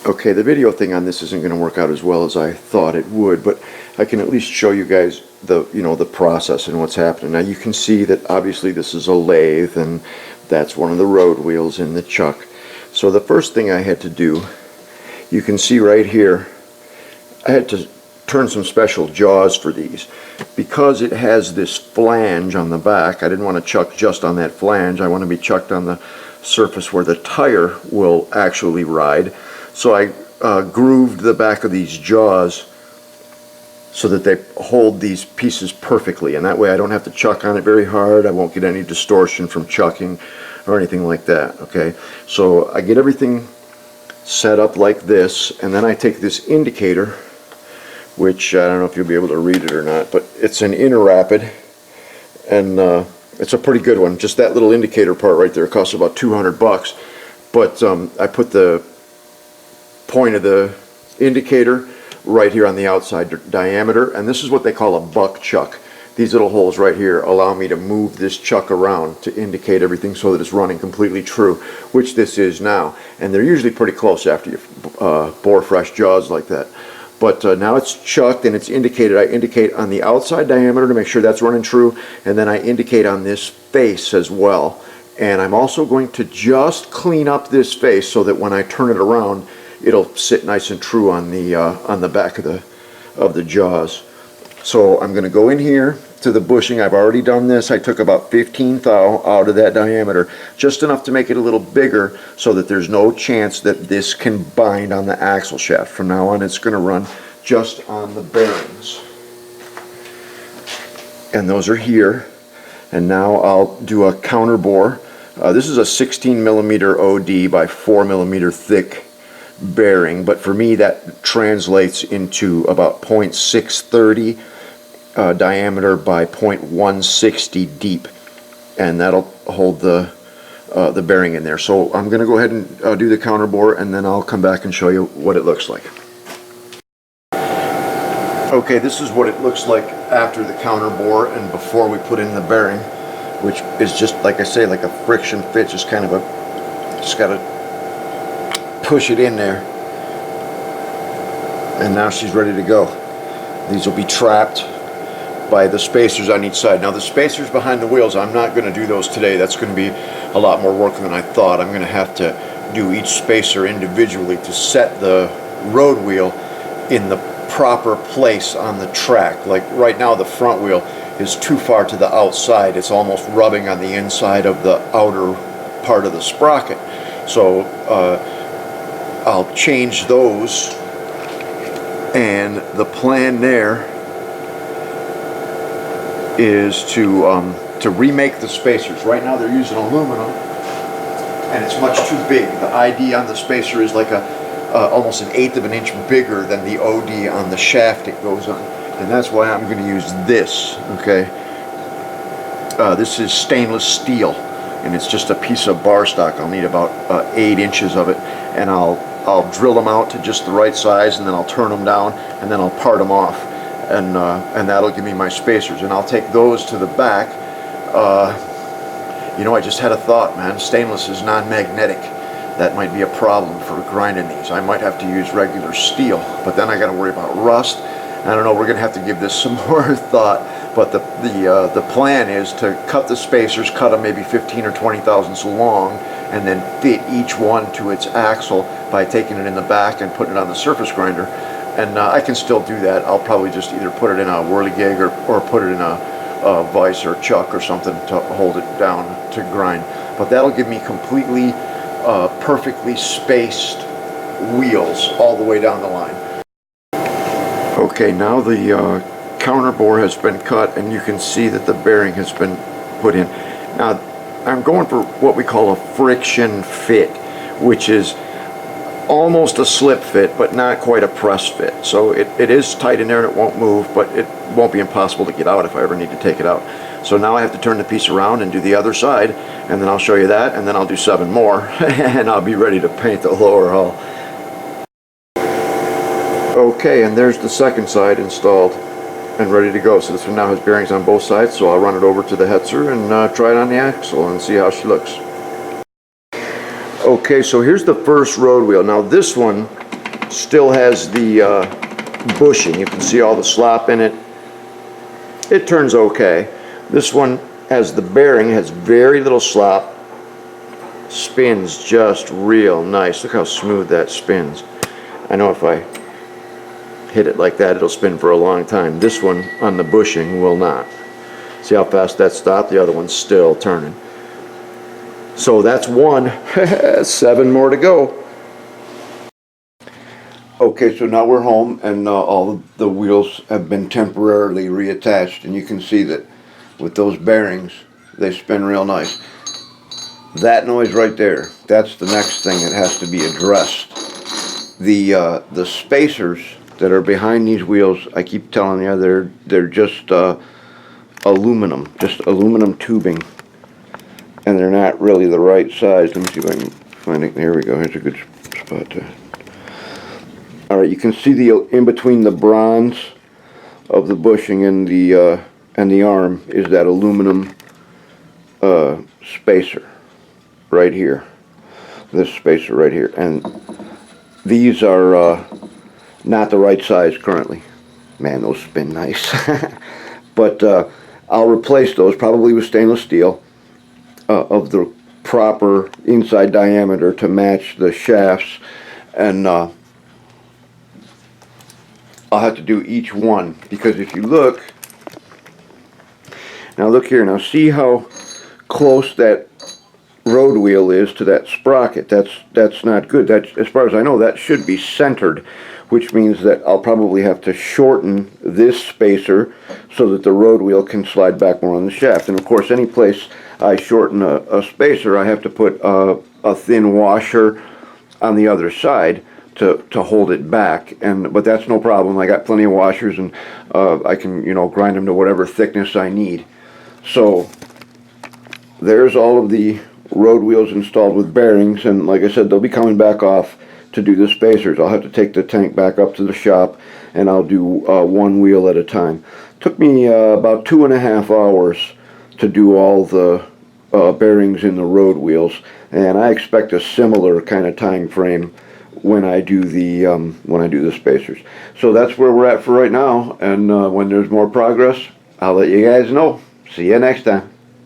Okay, the video thing on this isn't going to work out as well as I thought it would, but I can at least show you guys the process and what's happening. Now you can see that obviously this is a lathe, and that's one of the road wheels in the chuck. So the first thing I had to do, you can see right here, I had to turn some special jaws for these. Because it has this flange on the back, I didn't want to chuck just on that flange. I want to be chucked on the surface where the tire will actually ride. So I grooved the back of these jaws so that they hold these pieces perfectly, and that way I don't have to chuck on it very hard. I won't get any distortion from chucking or anything like that. Okay, so I get everything set up like this, and then I take this indicator, which I don't know if you'll be able to read it or not, but it's an InterRapid, and it's a pretty good one. Just that little indicator part right there costs about $200, but I put the point of the indicator right here on the outside diameter, and this is what they call a buck chuck. These little holes right here allow me to move this chuck around to indicate everything so that it's running completely true, which this is now, and they're usually pretty close after you bore fresh jaws like that. But now it's chucked and it's indicated. I indicate on the outside diameter to make sure that's running true, and then I indicate on this face as well. And I'm also going to just clean up this face so that when I turn it around, it'll sit nice and true on the back of the jaws. So I'm going to go in here to the bushing. I've already done this. I took about 15 thou out of that diameter, just enough to make it a little bigger so that there's no chance that this can bind on the axle shaft. From now on, it's going to run just on the bearings. And those are here. And now I'll do a counter bore. This is a 16 millimeter OD by 4 millimeter thick bearing, but for me that translates into about 0.630 diameter by 0.160 deep, and that'll hold the bearing in there. So I'm going to go ahead and do the counter bore, and then I'll come back and show you what it looks like. Okay, this is what it looks like after the counter bore and before we put in the bearing, which is just, like I say, like a friction fit. Just kind of just got to push it in there, and now she's ready to go. These will be trapped by the spacers on each side. Now the spacers behind the wheels, I'm not going to do those today. That's going to be a lot more work than I thought. I'm going to have to do each spacer individually to set the road wheel in the proper place on the track. Like right now the front wheel is too far to the outside. It's almost rubbing on the inside of the outer part of the sprocket. So I'll change those, and the plan there is to remake the spacers. Right now they're using aluminum, and it's much too big. The ID on the spacer is like almost 1/8 of an inch bigger than the OD on the shaft it goes on, and that's why I'm going to use this. Okay, this is stainless steel, and it's just a piece of bar stock. I'll need about 8 inches of it, and I'll drill them out to just the right size, and then I'll turn them down, and then I'll part them off, and that'll give me my spacers. And I'll take those to the back. You know, I just had a thought, man. Stainless is non-magnetic. That might be a problem for grinding these. I might have to use regular steel, but then I got to worry about rust. I don't know. We're going to have to give this some more thought. But the plan is to cut the spacers, cut them maybe 15 or 20 thousandths long, and then fit each one to its axle by taking it in the back and putting it on the surface grinder. And I can still do that. I'll probably just either put it in a whirligig or put it in a vise or chuck or something to hold it down to grind. But that'll give me completely perfectly spaced wheels all the way down the line. Okay, now the counter bore has been cut, and you can see that the bearing has been put in. Now I'm going for what we call a friction fit, which is almost a slip fit but not quite a press fit. So it is tight in there and it won't move, but it won't be impossible to get out if I ever need to take it out. So now I have to turn the piece around and do the other side, and then I'll show you that, and then I'll do 7 more and I'll be ready to paint the lower hull. Okay, and there's the second side installed and ready to go. So this one now has bearings on both sides, so I'll run it over to the Hetzer and try it on the axle and see how she looks. Okay, so here's the first road wheel. Now this one still has the bushing. You can see all the slop in it. It turns okay. This one has the bearing, has very little slop. Spins just real nice. Look how smooth that spins. I know if I hit it like that, it'll spin for a long time. This one on the bushing will not. See how fast that stopped? The other one's still turning. So that's one. 7 more to go. Okay, so now we're home, and all the wheels have been temporarily reattached, and you can see that with those bearings, they spin real nice. That noise right there, that's the next thing that has to be addressed. The spacers that are behind these wheels, I keep telling you, they're just aluminum tubing, and they're not really the right size. Let me see if I can find it. Here we go. Here's a good spot to. All right, you can see the in between the bronze of the bushing and the arm is that aluminum spacer right here. This spacer right here, and these are not the right size currently. Man, those spin nice. But I'll replace those probably with stainless steel of the proper inside diameter to match the shafts, and I'll have to do each one, because if you look, now look here, now see how close that road wheel is to that sprocket. That's not good. That's, as far as I know, that should be centered, which means that I'll probably have to shorten this spacer so that the road wheel can slide back more on the shaft. And of course, any place I shorten a spacer, I have to put a thin washer on the other side to hold it back, but that's no problem. I got plenty of washers, and I can, you know, grind them to whatever thickness I need. So there's all of the road wheels installed with bearings, and like I said, they'll be coming back off to do the spacers. I'll have to take the tank back up to the shop, and I'll do one wheel at a time. Took me about 2.5 hours to do all the bearings in the road wheels, and I expect a similar kind of time frame when I do the spacers. So that's where we're at for right now, and when there's more progress, I'll let you guys know. See you next time.